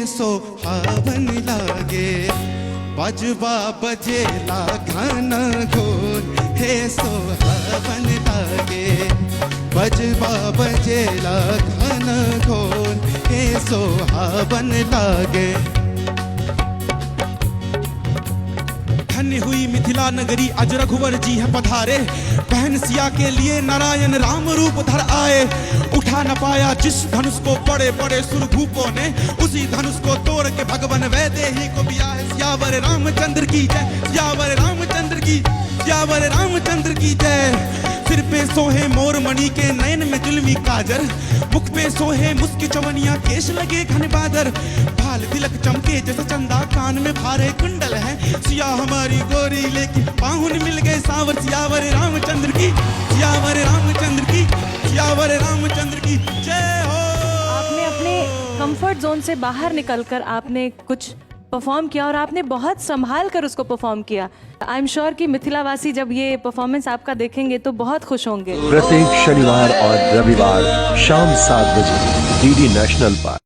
सोहावन लागे। बजवा बजेला घन घोर हे सोहावन लागे। बजवा बजेला घन घोर हे सोहावन लागे। धन्य हुई मिथिला नगरी आज रघुवर जी है पधारे। बहन सिया के लिए नारायण राम रूप धर आए। उठा न पाया जिस धनुष को बड़े बड़े सुरभूपों ने, उसी धनुष को तोड़ के भगवान वैदेही को दिया है। सियावर रामचंद्र की जय, सियावर रामचंद्र की, सियावर रामचंद्र की जय। सिर पे सोहे मोर मणि के नयन में जुल्मी काजर। मुख पे सोहे मुस्की चवनिया केश लगे घन बादर। भाल तिलक चमके जैसे चंदा कान में भारे कुंडल है। सिया हमारी गोरी लेकिन पाहुन मिल गए सावर। सियावर रामचंद्र की, सियावर रामचंद्र की, सियावर रामचंद्र की जय हो। आपने अपने कंफर्ट जोन से बाहर निकलकर आपने कुछ परफॉर्म किया और आपने बहुत संभाल कर उसको परफॉर्म किया। आई एम श्योर कि मिथिलावासी जब ये परफॉर्मेंस आपका देखेंगे तो बहुत खुश होंगे। प्रत्येक शनिवार और रविवार शाम 7 बजे डीडी नेशनल पर।